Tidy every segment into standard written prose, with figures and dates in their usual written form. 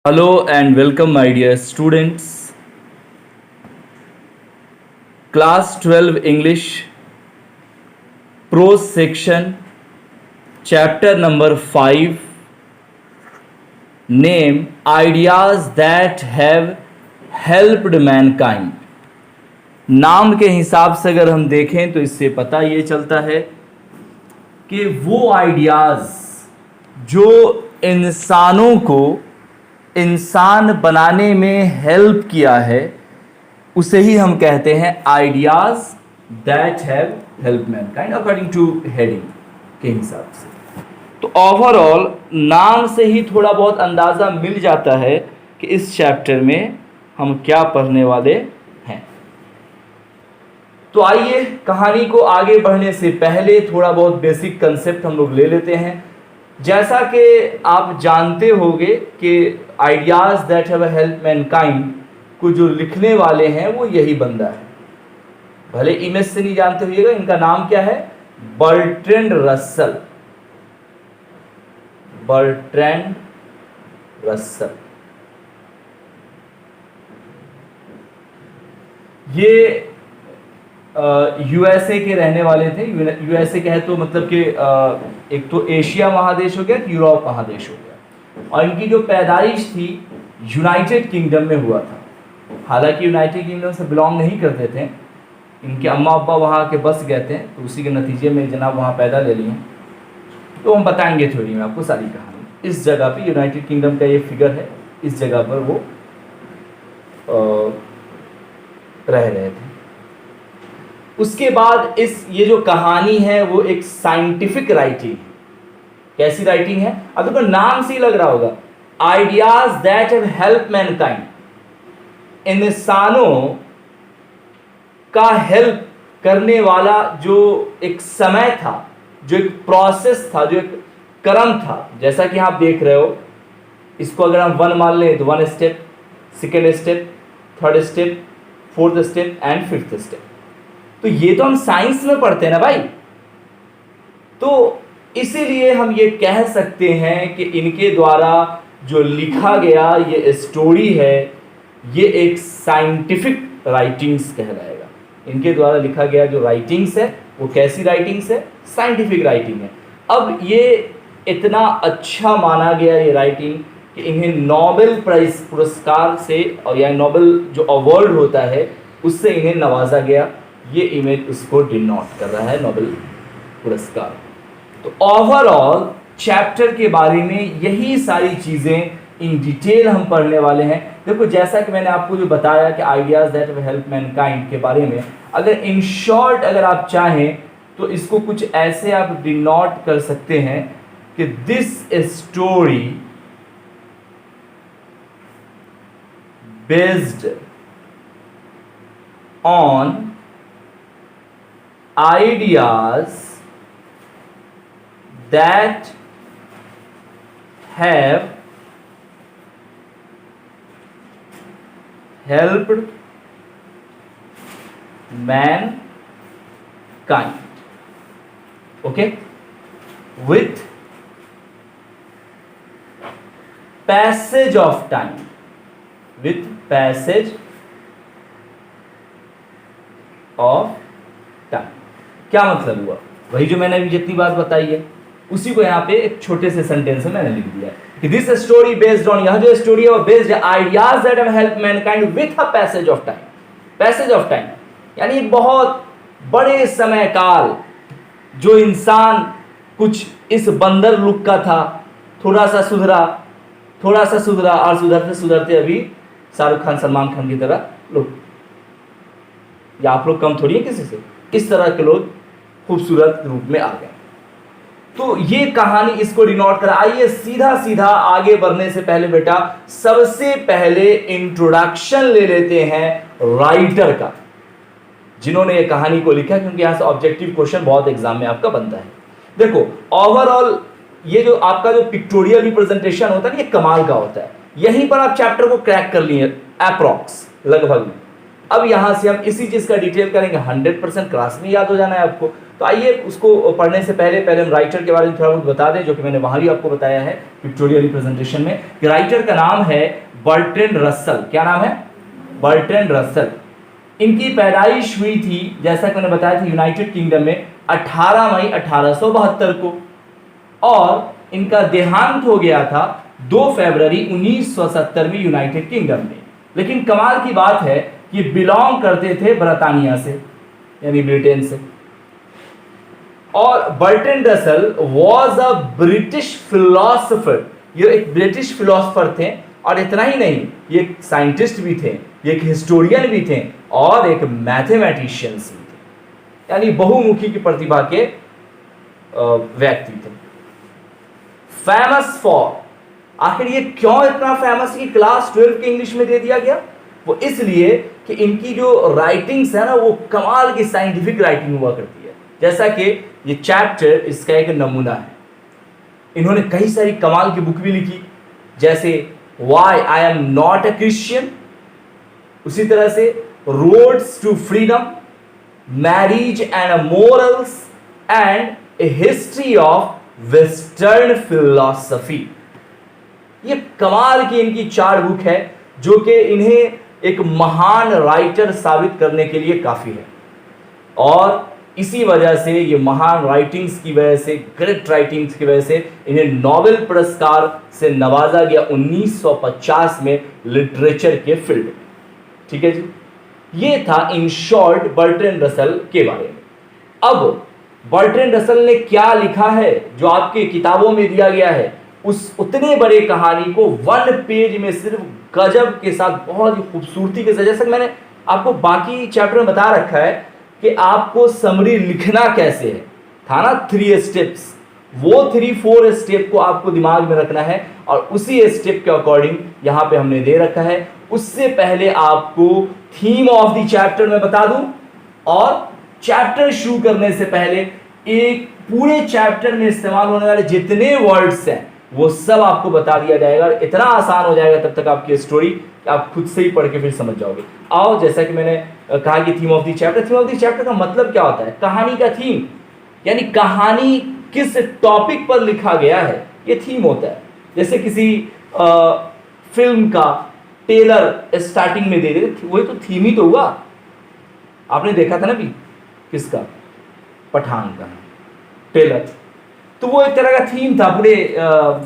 Hello and welcome, my dear students. Class 12 English, Prose section, chapter number 5, name Ideas that have helped mankind. नाम के हिसाब से अगर हम देखें तो इससे पता ये चलता है कि वो आइडियाज़ जो इंसानों को इंसान बनाने में हेल्प किया है उसे ही हम कहते हैं ideas that have help Mankind according two heading के हिसाब से। तो ओवरऑल नाम से ही थोड़ा बहुत अंदाज़ा मिल जाता है कि इस चैप्टर में हम क्या पढ़ने वाले हैं। तो आइए कहानी को आगे बढ़ने से पहले थोड़ा बहुत बेसिक कंसेप्ट हम लोग ले लेते हैं। जैसा कि आप जानते होंगे कि ideas that have help Mankind को जो लिखने वाले हैं वो यही बंदा है। भले इमेज से नहीं जानते होइएगा, इनका नाम क्या है? Bertrand Russell. बर्ट्रैंड रसल ये यूएसए के रहने वाले थे। यूएसए कहे तो मतलब कि एक तो एशिया महादेश हो गया, यूरोप महादेश हो गया, और इनकी जो पैदाइश थी यूनाइटेड किंगडम में हुआ था। हालांकि यूनाइटेड किंगडम से बिलोंग नहीं करते थे, इनके अम्मा अब्बा वहाँ के बस गए थे, तो उसी के नतीजे में जनाब वहाँ पैदा ले लिए। तो हम बताएंगे थ्योरी में आपको सारी कहानी। इस जगह पे यूनाइटेड किंगडम का ये फिगर है, इस जगह पर वो रह रहे थे। उसके बाद ये जो कहानी है वो एक साइंटिफिक राइटिंग। कैसी राइटिंग है? अब देखो नाम से ही लग रहा होगा, ideas that have help Mankind. इंसानों का हेल्प करने वाला जो एक समय था, जो एक प्रोसेस था, जो एक क्रम था, जैसा कि आप देख रहे हो, इसको अगर हम 1 मान लें तो 1 step, second step, third step, fourth step and fifth step. तो ये तो हम साइंस में पढ़ते हैं ना भाई। तो इसीलिए हम ये कह सकते हैं कि इनके द्वारा जो लिखा गया ये स्टोरी है, ये एक साइंटिफिक राइटिंग्स कहलाएगा। इनके द्वारा लिखा गया जो राइटिंग्स है वो कैसी राइटिंग्स है? साइंटिफिक राइटिंग है। अब ये इतना अच्छा माना गया ये राइटिंग कि इन्हें नोबेल प्राइज पुरस्कार से, और या नोबेल जो अवार्ड होता है उससे इन्हें नवाजा गया। ये इमेज उसको डिनोट कर रहा है, नोबेल पुरस्कार। तो ओवरऑल चैप्टर के बारे में यही सारी चीज़ें इन डिटेल हम पढ़ने वाले हैं। देखो जैसा कि मैंने आपको जो बताया कि ideas that have help Mankind के बारे में, अगर इन शॉर्ट अगर आप चाहें तो इसको कुछ ऐसे आप डिनोट कर सकते हैं कि this story based on ideas that have helped mankind, okay, with passage of time, with passage of time। क्या मतलब हुआ? वही जो मैंने अभी जितनी बात बताई है उसी को यहाँ पे एक छोटे से सेंटेंस में मैंने लिख दिया है कि दिस स्टोरी बेस्ड ऑन, यह जो स्टोरी है वो बेस्ड है ideas that have help Mankind with a passage of time. Passage of time यानी एक बहुत बड़े समय काल, जो इंसान कुछ इस बंदर लुक का था, थोड़ा सा सुधरा और सुधरते सुधरते अभी शाहरुख खान सलमान खान की तरह लुक। या आप लोग कम थोड़ी है किसी से, इस तरह के लोग खूबसूरत रूप में आ गए। तो ये कहानी इसको डिनोट करा। आइए सीधा आगे बढ़ने से पहले बेटा सबसे पहले इंट्रोडक्शन ले लेते हैं राइटर का, जिन्होंने ये कहानी को लिखा, क्योंकि यहां से ऑब्जेक्टिव क्वेश्चन बहुत एग्जाम में आपका बनता है। देखो ओवरऑल ये जो आपका जो पिक्टोरियल रिप्रेजेंटेशन होता है ये कमाल का होता है। यहीं पर आप चैप्टर को क्रैक कर लिए अप्रॉक्स लगभग। अब यहां से हम इसी चीज का डिटेल करेंगे। 100% क्लास में याद हो जाना है आपको। तो तो आइए उसको पढ़ने से पहले हम राइटर के बारे में थोड़ा बहुत बता दें, जो कि मैंने वहां भी आपको बताया है पिक्टोरियल रिप्रेजेंटेशन में, कि राइटर का नाम है बर्ट्रैंड रसल। क्या नाम है? Bertrand Russell. इनकी पैदाइश हुई थी, जैसा कि मैंने बताया था, यूनाइटेड किंगडम में 18 मई 1872 को, और इनका देहांत हो गया था 2 फरवरी 1970 में यूनाइटेड किंगडम में। लेकिन कमाल की बात है कि बिलोंग करते थे ब्रिटानिया से, यानी ब्रिटेन से। और Bertrand Russell was a British philosopher, ये एक ब्रिटिश फिलोसोफर थे, और इतना ही नहीं, ये एक साइंटिस्ट भी थे, ये एक हिस्टोरियन भी थे, और एक मैथमेटिशियंस भी थे, यानी बहुमुखी की प्रतिभा के व्यक्ति थे। फेमस फॉर, आखिर ये क्यों इतना फेमस कि क्लास 12 के इंग्लिश में दे दिया गया? वो इसलिए कि इनकी जो राइटिंग्स है ना, वो कमाल की साइंटिफिक राइटिंग हुआ करती है। जैसा कि ये चैप्टर इसका एक नमूना है। इन्होंने कई सारी कमाल की बुक भी लिखी, जैसे why I am not a Christian, उसी तरह से roads to freedom, marriage and morals, and a history of western philosophy. ये कमाल की इनकी 4 बुक है, जो कि इन्हें एक महान राइटर साबित करने के लिए काफी है। और इसी वजह से, ये महान राइटिंग्स की वजह से, ग्रेट राइटिंग्स की वजह से इन्हें नोबेल पुरस्कार से नवाजा गया 1950 में लिटरेचर के फील्ड में। ठीक है जी, ये था इन शॉर्ट बर्ट्रैंड रसल के बारे में। अब बर्ट्रैंड रसल ने क्या लिखा है जो आपके किताबों में दिया गया है, उस उतने बड़े कहानी को 1 पेज में सिर्फ गजब के साथ, बहुत ही खूबसूरती के साथ, जैसा कि मैंने आपको बाकी चैप्टर में बता रखा है कि आपको समरी लिखना कैसे है, था ना 3 स्टेप्स, वो 3-4 स्टेप को आपको दिमाग में रखना है, और उसी स्टेप के अकॉर्डिंग यहाँ पे हमने दे रखा है। उससे पहले आपको थीम ऑफ द चैप्टर में बता दूं, और चैप्टर शुरू करने से पहले एक पूरे चैप्टर में इस्तेमाल होने वाले जितने वर्ड्स हैं वो सब आपको बता दिया जाएगा। इतना आसान हो जाएगा तब तक आपकी स्टोरी कि आप खुद से ही पढ़ के फिर समझ जाओगे। आओ, जैसा कि मैंने कहा कि theme of the chapter, theme of the chapter का मतलब क्या होता है? कहानी का थीम, यानी कहानी किस टॉपिक पर लिखा गया है, ये थीम होता है। जैसे किसी फिल्म का टेलर स्टार्टिंग में दे दे, वही तो थीम ही तो हुआ। आपने देखा था ना भी, किसका? पठान का टेलर, तो वो एक तरह का थीम था पूरे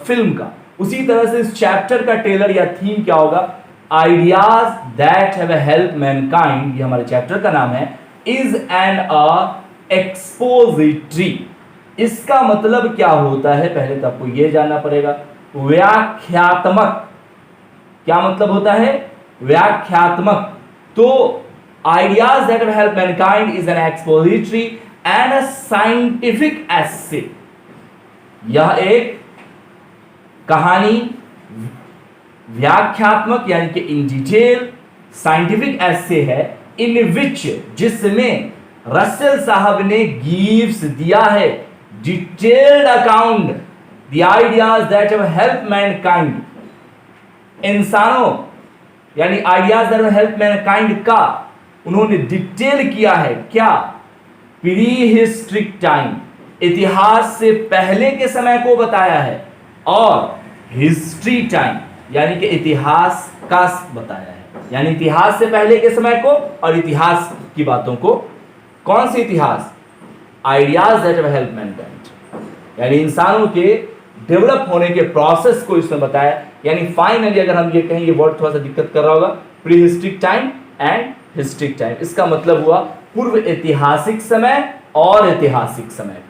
फिल्म का। उसी तरह से इस चैप्टर का टेलर या थीम क्या होगा? Ideas that have help Mankind, ये हमारे चैप्टर का नाम है, इज एन एक्सपोजिटरी। इसका मतलब क्या होता है, पहले तो आपको यह जानना पड़ेगा। व्याख्यात्मक, क्या मतलब होता है? व्याख्यात्मक। तो ideas that have help mankind is an expository and a scientific essay. यह एक कहानी व्याख्यात्मक यानी कि इन डिटेल साइंटिफिक एसे है, इन विच, जिसमें रसेल साहब ने गिव्स दिया है detailed account the ideas that have help Mankind, इंसानों यानी ideas that have help Mankind का उन्होंने डिटेल किया है। क्या? प्री हिस्ट्रिक टाइम, इतिहास से पहले के समय को बताया है, और हिस्ट्री टाइम यानी कि इतिहास का बताया है, यानी इतिहास से पहले के समय को और इतिहास की बातों को। कौन सी इतिहास? Ideas that have help Mankind, यानी इंसानों के डेवलप होने के प्रोसेस को इसमें बताया। यानी फाइनली अगर हम ये कहें, ये वर्ड थोड़ा सा दिक्कत कर रहा होगा, pre historic time and historic time, इसका मतलब हुआ पूर्व ऐतिहासिक समय और ऐतिहासिक समय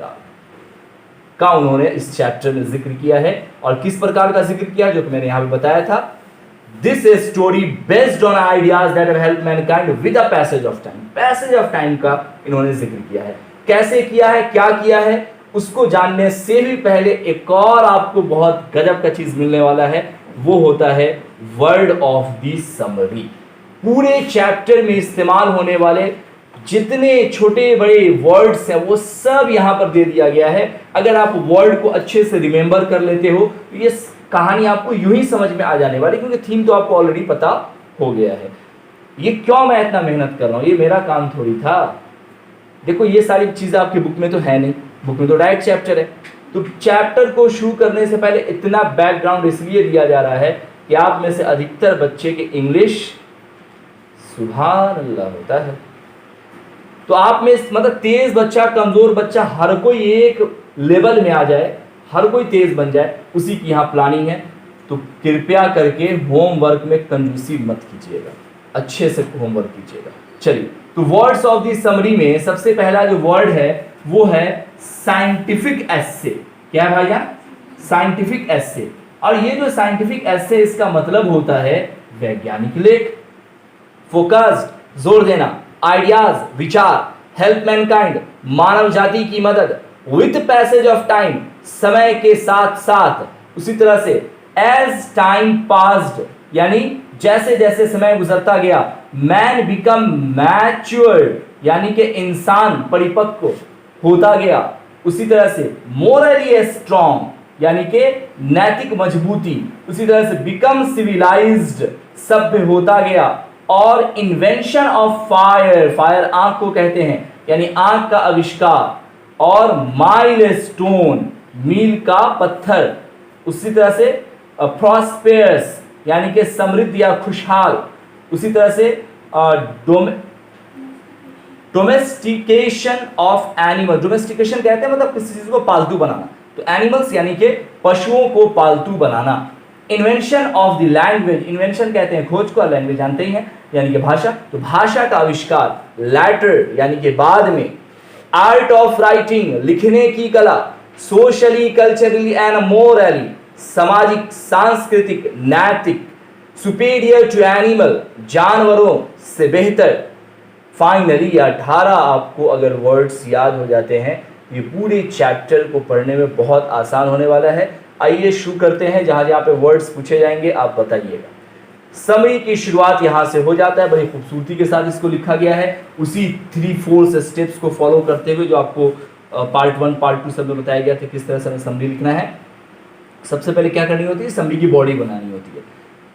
का उन्होंने इस चैप्टर में जिक्र किया है। और किस प्रकार का जिक्र किया, जो कि मैंने यहां पे बताया था, this story based on ideas that have help Mankind with a passage of time. Passage of time का इन्होंने जिक्र किया है। कैसे किया है, क्या किया है, उसको जानने से भी पहले एक और आपको बहुत गजब का चीज मिलने वाला है, वो होता है वर्ड ऑफ द समरी। पूरे चैप्टर में इस्तेमाल होने वाले जितने छोटे बड़े वर्ड्स हैं वो सब यहां पर दे दिया गया है। अगर आप वर्ड को अच्छे से रिमेंबर कर लेते हो तो ये कहानी आपको यूं ही समझ में आ जाने वाली, क्योंकि थीम तो आपको ऑलरेडी पता हो गया है। ये क्यों मैं इतना मेहनत कर रहा हूं, ये मेरा काम थोड़ी था, देखो ये सारी चीज़ें आपकी बुक में तो है नहीं, बुक में तो डायरेक्ट चैप्टर है। तो चैप्टर को शुरू करने से पहले इतना बैकग्राउंड इसलिए दिया जा रहा है कि आप में से अधिकतर बच्चे के इंग्लिश सुभान अल्लाह होता है। तो आप में मतलब तेज बच्चा, कमजोर बच्चा, हर कोई एक लेवल में आ जाए, हर कोई तेज बन जाए, उसी की यहाँ प्लानिंग है। तो कृपया करके होमवर्क में कंजूसी मत कीजिएगा, अच्छे से होमवर्क कीजिएगा। चलिए, तो वर्ड्स ऑफ दी समरी में सबसे पहला जो वर्ड है वो है साइंटिफिक एस्से। क्या है भैया? साइंटिफिक एस्से। और ये जो साइंटिफिक एस्से, इसका मतलब होता है वैज्ञानिक लेख। फोकस्ड, जोर देना, आइडियाज, विचार, हेल्प मैनकाइंड, मानव जाति की मदद, विथ पैसेज ऑफ टाइम, समय के साथ साथ। उसी तरह से एज टाइम पास्ड, यानी जैसे जैसे समय गुजरता गया। मैन बिकम मैच्योर्ड, यानी कि इंसान परिपक्व होता गया। उसी तरह से मोरली स्ट्रॉन्ग, यानी कि नैतिक मजबूती। उसी तरह से बिकम सिविलाइज्ड, सभ्य होता गया। और इन्वेंशन ऑफ फायर, फायर आंख को कहते हैं, यानी आंख का आविष्कार। और माइलस्टोन, मील का पत्थर। उसी तरह से प्रॉस्पेरस, यानी कि समृद्ध या खुशहाल। उसी तरह से डोमेस्टिकेशन ऑफ एनिमल, डोमेस्टिकेशन कहते हैं मतलब किसी चीज को पालतू बनाना, तो एनिमल्स यानी कि पशुओं को पालतू बनाना। Invention of the language, invention कहते हैं खोज को, लैंग्वेज जानते ही हैं यानी कि भाषा, तो भाषा का आविष्कार। लैटर यानी कि बाद में। आर्ट ऑफ राइटिंग, लिखने की कला। सोशली, कल्चरली एंड मोरली, सामाजिक, सांस्कृतिक, नैतिक। सुपीरियर टू एनिमल, जानवरों से बेहतर। फाइनली 18 आपको अगर वर्ड्स याद हो जाते हैं, ये पूरे चैप्टर को पढ़ने में बहुत आसान होने वाला है। आइए शुरू करते हैं, जहां जहां पे वर्ड्स पूछे जाएंगे आप बताइएगा। समरी की शुरुआत यहां से हो जाता है, बड़ी खूबसूरती के साथ इसको लिखा गया है, उसी 3-4 स्टेप्स को फॉलो करते हुए जो आपको पार्ट 1 पार्ट 2 सब में बताया गया था किस तरह से हमें समरी लिखना है। सबसे पहले क्या करनी होती है? समरी की बॉडी बनानी होती है,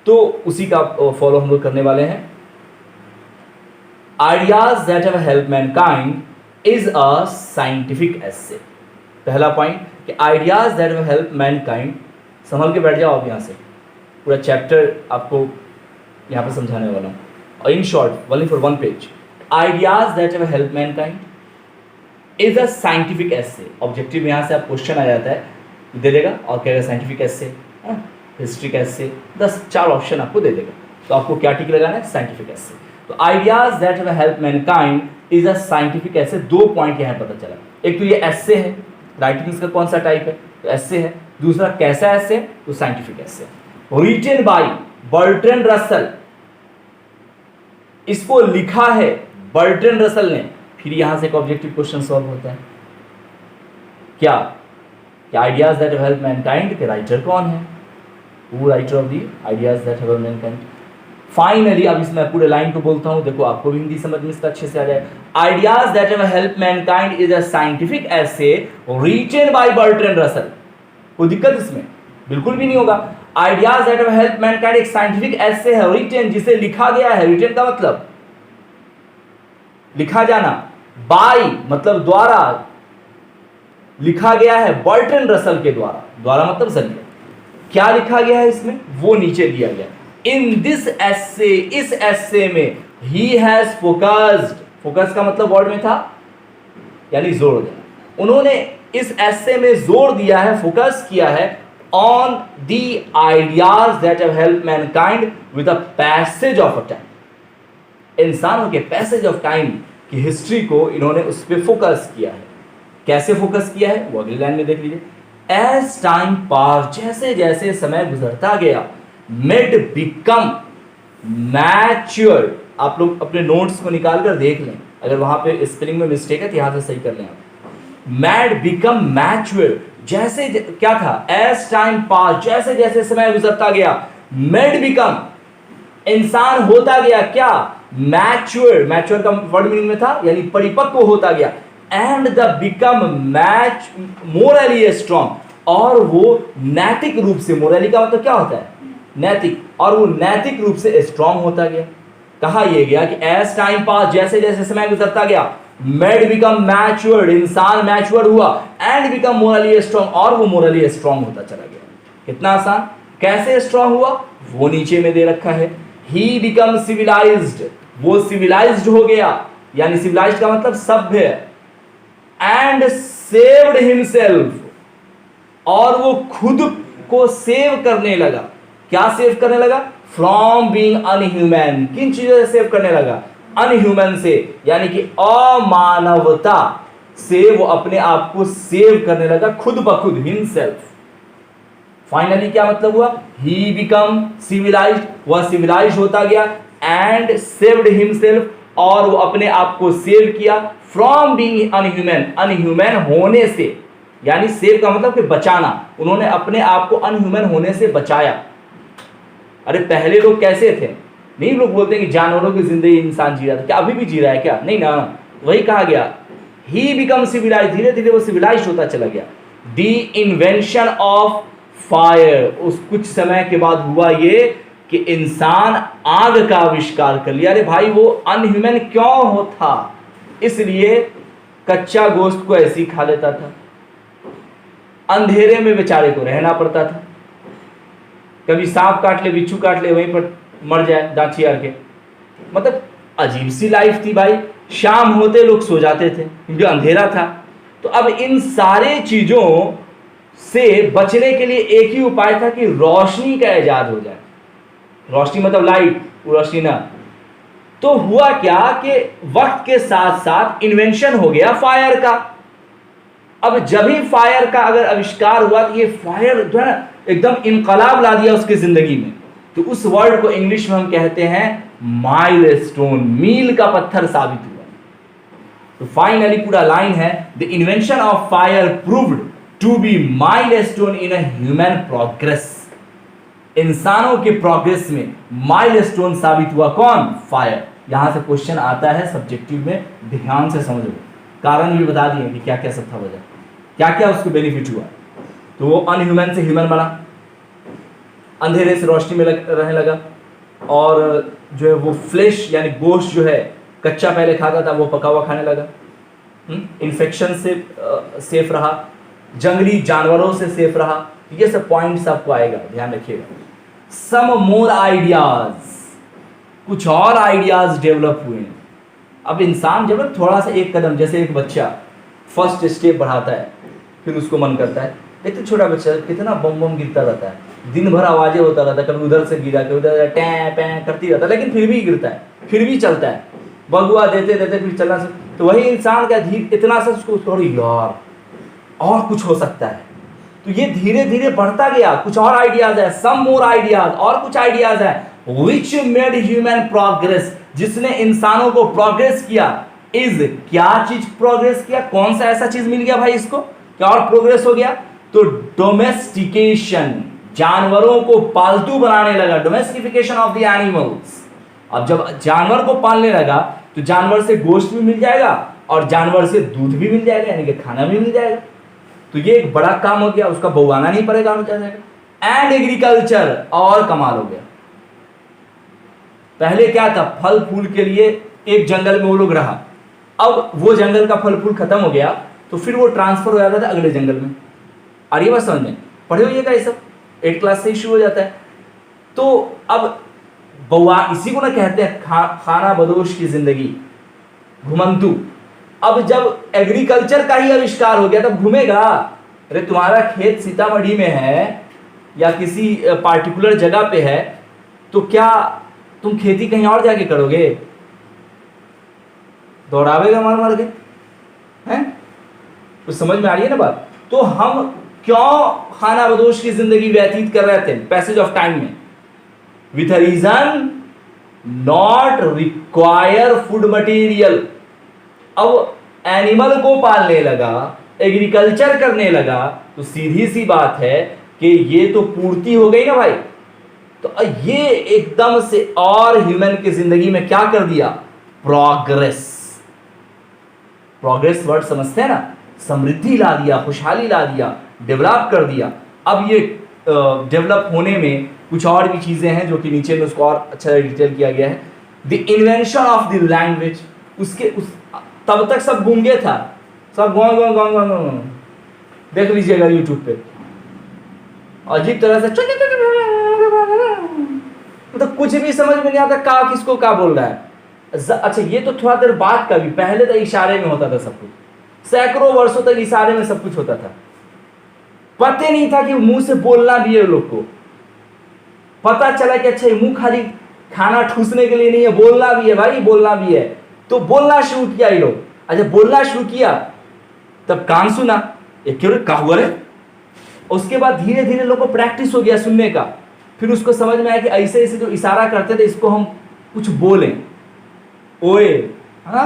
तो उसी का फॉलो हम लोग करने वाले हैं। Ideas that have help mankind is a scientific essay. पहला पॉइंट कि ideas that have help mankind, संभल के बैठ जाओ आप, यहाँ से पूरा चैप्टर आपको यहाँ पे समझाने वाला हूँ, और in short only for 1 page. Ideas that have help mankind is a scientific essay. Objective में यहाँ से आप क्वेश्चन आ जाता है, दे देगा और कहेगा साइंटिफिक एस्से, हिस्ट्री का एस्से, 10-4 ऑप्शन आपको दे देगा, तो आपको क्या टिक लगाना है? साइंटिफिक एस्से। तो ideas that have help mankind is a scientific essay. 2 point यहाँ पता चला, एक तो ये एस्से है, राइटिंग का कौन सा टाइप है? तो एस्से है। दूसरा कैसा एस्से? तो scientific essay. Written by Bertrand Russell, इसको लिखा है बर्ट्रैंड रसल ने। फिर यहां से एक ऑब्जेक्टिव क्वेश्चन सॉल्व होता है, क्या ideas that have help Mankind के राइटर कौन है? Who writer of the ideas that have help Mankind. Finally अब इसमें पूरे लाइन को बोलता हूं, देखो आपको भी हिंदी समझ में इसका अच्छे से आ जाए। Ideas that have help mankind is a scientific essay written by Bertrand Russell. कोई दिक्कत इसमें बिल्कुल भी नहीं होगा। Ideas that have help mankind एक साइंटिफिक एस्से है, रिटन जिसे लिखा गया है। रिटन का मतलब लिखा जाना, बाय मतलब द्वारा, लिखा गया है बर्ट्रैंड रसल के द्वारा, द्वारा मतलब जरिए। क्या लिखा गया है इसमें? वो नीचे दिया गया। इन दिस एस्से, इस एस्से में ही हैज फोकस्ड, फोकस का मतलब वर्ड में था यानी जोर देना। उन्होंने इस एस्से में जोर दिया है, फोकस किया है on the ideas that have help Mankind with a passage of a time. इंसानों के पैसेज ऑफ टाइम की हिस्ट्री को इन्होंने उस पर फोकस किया है। कैसे फोकस किया है वो अगली लाइन में देख लीजिए। एज टाइम पास, जैसे जैसे समय गुजरता गया। मेड बिकम मैच्योर, आप लोग अपने नोट्स को निकाल कर देख लें, अगर वहां पे स्पेलिंग में मिस्टेक है तो यहां से सही कर लें आप। मैड बिकम मैच्योर, जैसे क्या था? एज टाइम पास, जैसे जैसे समय गुजरता गया। मेड बिकम, इंसान होता गया क्या? मैच्योर, मैच्योर का वर्ड मीनिंग में था यानी परिपक्व होता गया। And the become much morally strong, और वो नैतिक रूप से, मोरली का मतलब क्या होता है? नैतिक, और वो नैतिक रूप से स्ट्रॉन्ग होता गया। कहा यह गया कि एज टाइम पास, जैसे जैसे समय गुजरता गया। मेड बिकम मैच्योर्ड, इंसान मैच्योर्ड हुआ, एंड बिकम मोरली स्ट्रॉन्ग, और वो मोरली स्ट्रॉन्ग होता चला गया। कितना आसान। कैसे स्ट्रॉन्ग हुआ वो नीचे में दे रखा है। ही बिकम सिविलाइज्ड, वो सिविलाइज्ड हो गया, यानी सिविलाइज्ड का मतलब सभ्य। एंड सेव्ड हिमसेल्फ, और वो खुद को सेव करने लगा। क्या सेव करने लगा? From being unhuman. किन चीजों से सेव करने लगा? अनह्यूमन से, यानी कि अमानवता से वो अपने आप को सेव करने लगा, खुद ब खुद, हिमसेल्फ। फाइनली क्या मतलब हुआ? ही बिकम सिविलाइज्ड, वह सिविलाइज्ड होता गया, एंड सेव्ड हिमसेल्फ, और वो अपने आप को सेव किया, फ्रॉम बीइंग अनह्यूमन, अनह्यूमन होने से, यानी सेव का मतलब कि बचाना। उन्होंने अपने आप को अनह्यूमन होने से बचाया। अरे पहले लोग कैसे थे? नहीं, लोग बोलते हैं कि जानवरों की जिंदगी इंसान जी रहा था, क्या अभी भी जी रहा है क्या? नहीं ना, वही कहा गया। ही बिकम सिविलाइज्ड, धीरे धीरे वो सिविलाइज्ड होता चला गया। द इन्वेंशन ऑफ फायर, उस कुछ समय के बाद हुआ ये कि इंसान आग का आविष्कार कर लिया। अरे भाई, वो अनह्यूमन क्यों होता? इसलिए कच्चा गोश्त को ऐसे ही खा लेता था, अंधेरे में बेचारे को रहना पड़ता था, कभी सांप काट ले, बिच्छू काट ले, वहीं पर मर जाए दांची आर के। मतलब अजीब सी लाइफ थी भाई। शाम होते लोग सो जाते थे क्योंकि अंधेरा था। तो अब इन सारे चीजों से बचने के लिए एक ही उपाय था कि रोशनी का इजाद हो जाए। रोशनी मतलब लाइट, रोशनी ना। तो हुआ क्या कि वक्त के साथ साथ इन्वेंशन हो गया फायर का। अब जब ही फायर का अगर आविष्कार हुआ तो ये फायर जो है ना एकदम इनकलाब ला दिया उसकी जिंदगी में। तो उस वर्ड को इंग्लिश में हम कहते हैं माइलस्टोन, मील का पत्थर साबित हुआ। तो फाइनली पूरा लाइन है, the invention of fire proved to be milestone in a human progress. इंसानों के प्रोग्रेस में माइलस्टोन साबित हुआ कौन? फायर। यहां से क्वेश्चन आता है सब्जेक्टिव में, ध्यान से समझो। कारण भी बता दिए कि क्या क्या सब था, वजह क्या क्या उसको बेनिफिट हुआ। तो वो अनह्यूमन से ह्यूमन बना, अंधेरे से रोशनी में रहने लगा, और जो है वो फ्लेश यानी गोश्त जो है कच्चा पहले खाता था वो पका हुआ खाने लगा, इन्फेक्शन से सेफ रहा, जंगली जानवरों से सेफ रहा। ये सब पॉइंट्स आपको आएगा, ध्यान रखिएगा। सम मोर आइडियाज, कुछ और आइडियाज डेवलप हुए। अब इंसान जब थोड़ा सा एक कदम, जैसे एक बच्चा फर्स्ट स्टेप बढ़ाता है, फिर उसको मन करता है, देखते छोटा बच्चा कितना बम बम गिरता रहता है, दिन भर आवाजें होता रहता है, कभी उधर से गिरा, कभी उधर टैं पैं करती रहता है, लेकिन फिर भी गिरता है, फिर भी चलता है, बगुआ देते देते फिर चलना से। तो वही इंसान का इतना सा उसको थोड़ी यार और कुछ हो सकता है। तो ये धीरे धीरे बढ़ता गया। कुछ और आइडियाज है, सम मोर आइडियाज, और कुछ आइडियाज है, विच मेड ह्यूमन प्रोग्रेस, जिसने इंसानों को प्रोग्रेस किया। इज, क्या चीज प्रोग्रेस किया? कौन सा ऐसा चीज मिल गया भाई इसको, क्या और प्रोग्रेस हो गया? तो डोमेस्टिकेशन, जानवरों को पालतू बनाने लगा, डोमेस्टिफिकेशन ऑफ द एनिमल्स। अब जब जानवर को पालने लगा तो जानवर से गोश्त भी मिल जाएगा और जानवर से दूध भी मिल जाएगा, यानी कि खाना भी मिल जाएगा। तो ये एक बड़ा काम हो गया, उसका बउआना नहीं पड़ेगा, एंड एग्रीकल्चर, और कमाल हो गया। पहले क्या था, फल फूल के लिए एक जंगल में वो लोग रहा, अब वो जंगल का फल फूल खत्म हो गया तो फिर वो ट्रांसफर हो जाता था अगले जंगल में। आ रही बात समझ में? पढ़े हुए ये सब 8 क्लास से ही शुरू हो जाता है। तो अब बउआ, इसी को ना कहते हैं खाना बदोश की जिंदगी, घुमंतु। अब जब एग्रीकल्चर का ही आविष्कार हो गया तब घूमेगा। अरे तुम्हारा खेत सीतामढ़ी में है या किसी पार्टिकुलर जगह पे है, तो क्या तुम खेती कहीं और जाके करोगे? दौड़ावेगा मार मार के, हैं? तो समझ में आ रही है ना बात? तो हम क्यों खाना बदोश की जिंदगी व्यतीत कर रहे थे पैसेज ऑफ टाइम में? With a reason, not require food material. अब एनिमल को पालने लगा, एग्रीकल्चर करने लगा, तो सीधी सी बात है कि ये तो पूर्ति हो गई ना भाई। तो ये एकदम से और ह्यूमन की जिंदगी में क्या कर दिया? प्रोग्रेस। प्रोग्रेस वर्ड समझते हैं ना? समृद्धि ला दिया, खुशहाली ला दिया, डेवलप कर दिया। अब ये डेवलप होने में कुछ और भी चीजें हैं जो कि नीचे में उसको और अच्छा डिटेल किया गया है। The invention of the language, उसके तब तक सब गूंगे था, सब गौ गौ गौ गौ गौ, देख लीजिएगा यूट्यूब पे, अजीब तरह से मतलब कुछ भी समझ में नहीं आता का किसको का बोल रहा है। अच्छा ये तो थोड़ा देर बाद का भी, पहले तो इशारे में होता था सब कुछ, सैकड़ों वर्षों तक इशारे में सब कुछ होता था। पता नहीं था कि मुंह से बोलना भी है, लोग को पता चला कि अच्छा मुंह खाली खाना ठूसने के लिए नहीं है, बोलना भी है भाई, बोलना भी है। तो बोलना शुरू किया ये लोग। अच्छा बोलना शुरू किया तब कान सुना, ये क्यों क्या हुआ रे। उसके बाद धीरे धीरे लोग को प्रैक्टिस हो गया सुनने का, फिर उसको समझ में आया कि ऐसे ऐसे जो इशारा करते थे इसको हम कुछ बोलें, ओए हाँ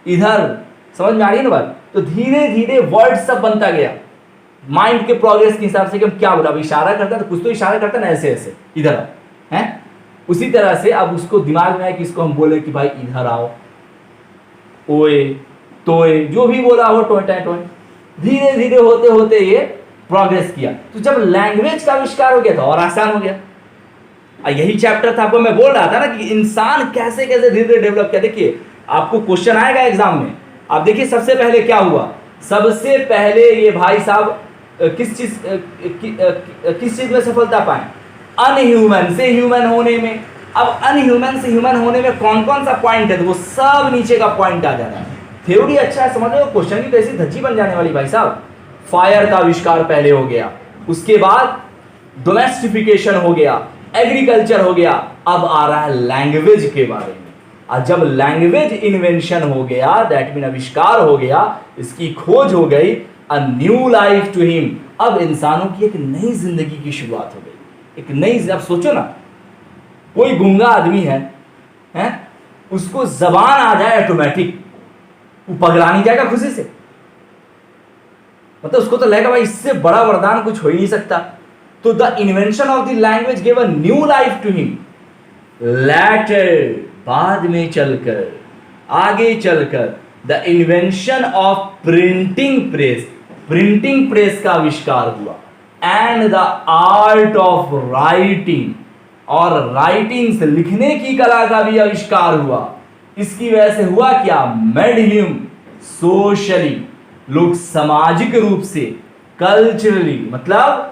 इधर, समझ में आ रही है ना बात। तो धीरे धीरे वर्ड सब बनता गया माइंड के प्रोग्रेस के हिसाब से कि हम क्या बोला। अब इशारा करता तो कुछ तो इशारा करता ना, ऐसे ऐसे इधर हैं, उसी तरह से अब उसको दिमाग में आया कि इसको हम बोले कि भाई इधर आओ, ओए तोए, जो भी बोला हो, टोए टोए टोए। धीरे धीरे होते होते ये प्रोग्रेस किया। तो जब लैंग्वेज का आविष्कार हो गया था और आसान हो गया। यही चैप्टर था, आपको मैं बोल रहा था ना कि इंसान कैसे कैसे धीरे धीरे डेवलप किया। देखिए आपको क्वेश्चन आएगा एग्जाम में, आप देखिए सबसे पहले क्या हुआ। सबसे पहले ये भाई साहब किस चीज में सफलता पाए, अनह्यूमन से ह्यूमन होने में। अब अनह्यूमन से ह्यूमन होने में कौन कौन सा पॉइंट है, तो वो सब नीचे का पॉइंट आ जा रहा है। थ्योरी अच्छा है, समझ लो, क्वेश्चन की कैसी धज्जी बन जाने वाली भाई साहब। फायर का आविष्कार पहले हो गया, उसके बाद डोमेस्टिफिकेशन हो गया, एग्रीकल्चर हो गया, अब आ रहा है लैंग्वेज के बारे में। और जब लैंग्वेज इन्वेंशन हो गया, दैट मीन आविष्कार हो गया, इसकी खोज हो गई, a new life to him. अब इंसानों की एक नई जिंदगी की शुरुआत हो गई, एक नई। अब सोचो ना, कोई गूंगा आदमी है उसको जबान आ जाए ऑटोमेटिक, वो पगला नहीं जाएगा खुशी से। मतलब उसको तो लगेगा भाई इससे बड़ा वरदान कुछ हो ही नहीं सकता। तो the invention of the language give a new life to him. Later, बाद में चलकर, आगे चलकर, the invention of printing press, printing press का आविष्कार हुआ। And the art of writing, और राइटिंग से लिखने की कला का भी आविष्कार हुआ। इसकी वजह से हुआ क्या, मेड हिम सोशली, लोग सामाजिक रूप से, कल्चरली मतलब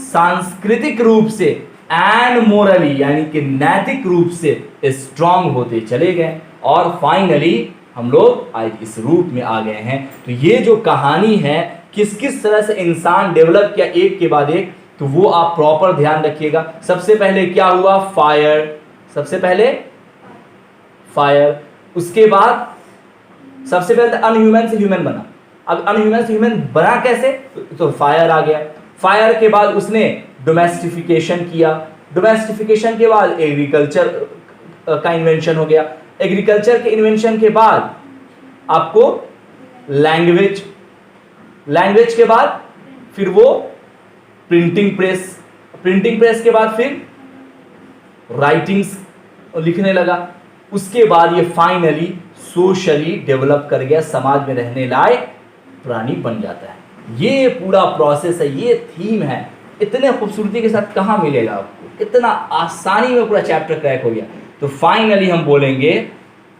सांस्कृतिक रूप से, एंड मोरली यानी कि नैतिक रूप से स्ट्रांग होते चले गए। और फाइनली हम लोग आज इस रूप में आ गए हैं। तो ये जो कहानी है किस किस तरह से इंसान डेवलप किया एक के बाद एक, तो वो आप प्रॉपर ध्यान रखिएगा। सबसे पहले क्या हुआ, फायर, सबसे पहले फायर, उसके बाद सबसे पहले अनह्यूमन से ह्यूमन बना। अब अनह्यूमन से ह्यूमन बना कैसे, तो फायर आ गया। फायर के बाद उसने डोमेस्टिफिकेशन किया, डोमेस्टिफिकेशन के बाद एग्रीकल्चर का इन्वेंशन हो गया, एग्रीकल्चर के इन्वेंशन के बाद आपको लैंग्वेज, लैंग्वेज के बाद फिर वो प्रिंटिंग प्रेस, प्रिंटिंग प्रेस के बाद फिर राइटिंग्स लिखने लगा। उसके बाद ये फाइनली सोशली डेवलप कर गया, समाज में रहने लायक प्राणी बन जाता है। ये पूरा प्रोसेस है, ये थीम है। इतने खूबसूरती के साथ कहाँ मिलेगा आपको, कितना आसानी में पूरा चैप्टर क्रैक हो गया। तो फाइनली हम बोलेंगे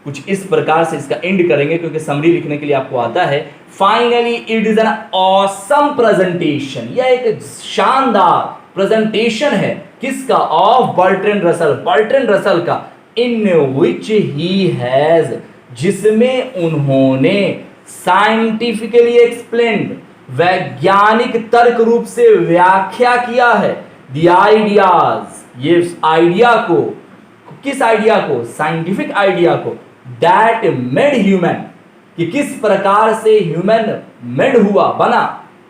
कुछ इस प्रकार से, इसका एंड करेंगे क्योंकि समरी लिखने के लिए आपको आता है। Finally it is an awesome presentation, यह एक शानदार प्रेजेंटेशन है किसका, of Bertrand Russell, Bertrand Russell का, इन विच ही हैज, जिसमें उन्होंने साइंटिफिकली एक्सप्लेन्ड, वैज्ञानिक तर्क रूप से व्याख्या किया है, द आइडियाज, ये आइडिया को, किस आइडिया को, साइंटिफिक आइडिया को, दैट मेड ह्यूमन, कि किस प्रकार से ह्यूमन मेड हुआ, बना,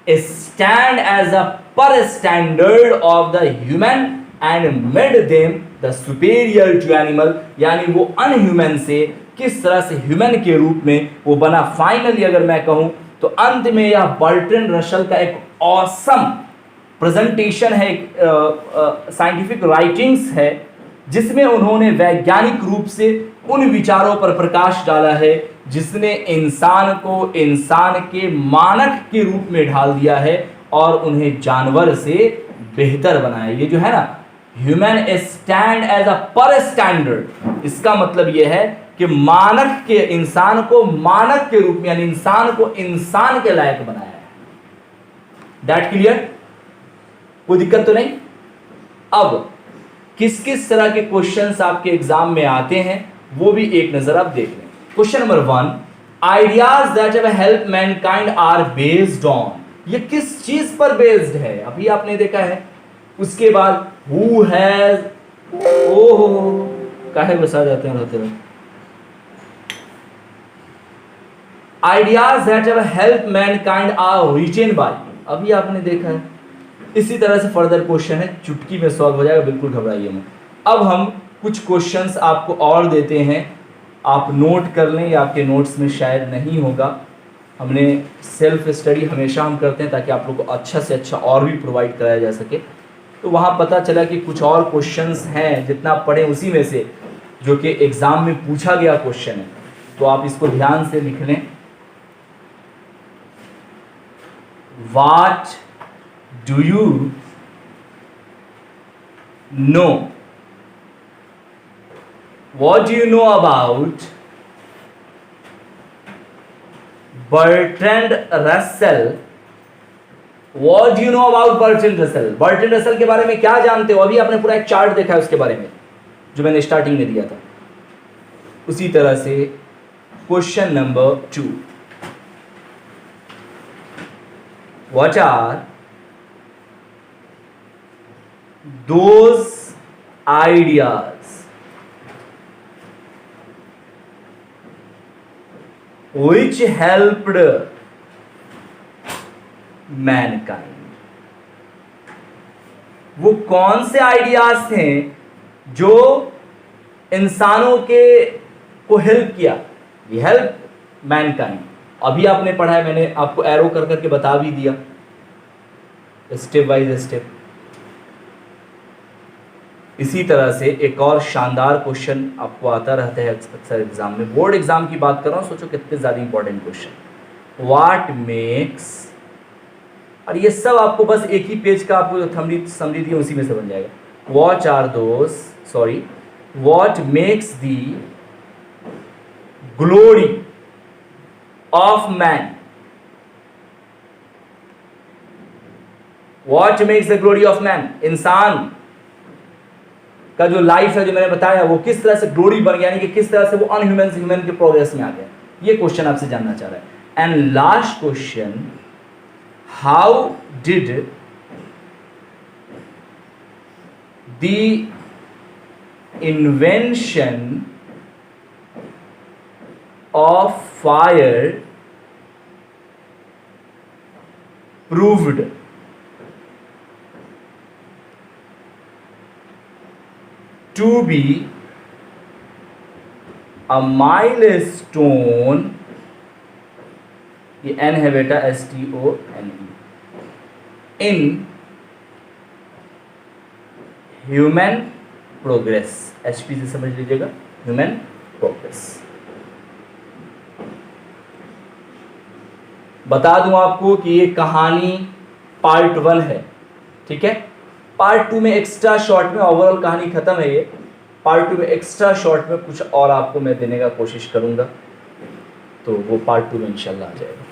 स्टैंड एज अ पर standard of the human and made them the superior to animal, यानी वो अनह्यूमन से किस तरह से ह्यूमन के रूप में वो बना। फाइनली अगर मैं कहूं तो अंत में यह बर्ट्रैंड रसल का एक ऑसम प्रेजेंटेशन है, साइंटिफिक राइटिंग्स है, जिसमें उन्होंने वैज्ञानिक रूप से उन विचारों पर प्रकाश डाला है जिसने इंसान को इंसान के मानक के रूप में ढाल दिया है और उन्हें जानवर से बेहतर बनाया। ये जो है ना, ह्यूमन स्टैंड एज अ पर स्टैंडर्ड, इसका मतलब यह है कि मानक के इंसान को मानक के रूप में, यानी इंसान को इंसान के लायक बनाया है। That clear? कोई दिक्कत तो नहीं? अब किस किस तरह के क्वेश्चंस आपके एग्जाम में आते हैं वो भी एक नजर आप देख लें। Question number 1, ideas that have help mankind are based on. ये किस चीज पर बेस्ड है? अभी आपने देखा है। उसके बाद हु हैज, ओहो काहे बसा जाते हैं रहते हैं। Ideas that have help mankind are written by, अभी आपने देखा है। इसी तरह से फर्दर क्वेश्चन है, चुटकी में सॉल्व हो जाएगा, बिल्कुल घबराइए मत। अब हम कुछ क्वेश्चंस आपको और देते हैं, आप नोट कर लें, या आपके नोट्स में शायद नहीं होगा। हमने सेल्फ स्टडी हमेशा हम करते हैं ताकि आप लोग को अच्छा से अच्छा और भी प्रोवाइड कराया जा सके। तो वहाँ पता चला कि कुछ और क्वेश्चंस हैं, जितना पढ़ें उसी में से, जो कि एग्ज़ाम में पूछा गया क्वेश्चन है। तो आप इसको ध्यान से लिख लें। What do you know? What do you know about Bertrand Russell? What do you know about Bertrand Russell? Bertrand Russell के बारे में क्या जानते हो? अभी आपने पूरा एक चार्ट देखा है उसके बारे में, जो मैंने स्टार्टिंग में दिया था। उसी तरह से question number 2, what are those ideas which helped mankind? वो कौन से आइडियाज थे जो इंसानों के को हेल्प किया? Help Mankind. अभी आपने पढ़ा है, मैंने आपको एरो कर करके बता भी दिया स्टेप बाय स्टेप। इसी तरह से एक और शानदार क्वेश्चन आपको आता रहता है अक्सर एग्जाम में, बोर्ड एग्जाम की बात कर रहा हूँ, सोचो कितने ज़्यादा इंपॉर्टेंट क्वेश्चन। व्हाट मेक्स, और ये सब आपको बस एक ही पेज का आपको समरी दी उसी में से बन जाएगा। What makes the glory of man? What makes the glory of man? इंसान का जो लाइफ है, जो मैंने बताया, वो किस तरह से ग्लोरी बन गया, यानी कि किस तरह से वो अनह्यूमन से ह्यूमन के प्रोग्रेस में आ गया। ये क्वेश्चन आपसे जानना चाह रहा है। And last question, how did the invention of fire proved to be a milestone, ये N है बेटा, STONE, in human progress। HP से समझ लीजिएगा, human progress। बता दूं आपको कि ये कहानी पार्ट 1 है, ठीक है। पार्ट 2 में एक्स्ट्रा शॉर्ट में, ओवरऑल कहानी खत्म है ये, पार्ट 2 में एक्स्ट्रा शॉर्ट में कुछ और आपको मैं देने का कोशिश करूंगा, तो वो पार्ट 2 में इंशाल्लाह आ जाएगा।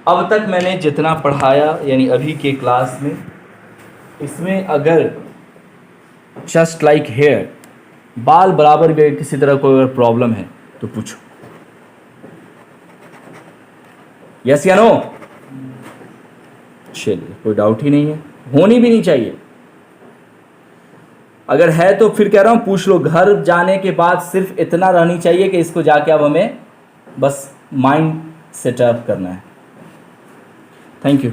अब तक मैंने जितना पढ़ाया, यानी अभी के क्लास में, इसमें अगर जस्ट लाइक हेयर, बाल बराबर भी किसी तरह कोई अगर प्रॉब्लम है तो पूछो, यस या नो? चलिए, कोई डाउट ही नहीं है, होनी भी नहीं चाहिए। अगर है तो फिर कह रहा हूं पूछ लो। घर जाने के बाद सिर्फ इतना रहनी चाहिए कि इसको जाके अब हमें बस माइंड सेटअप करना है। Thank you.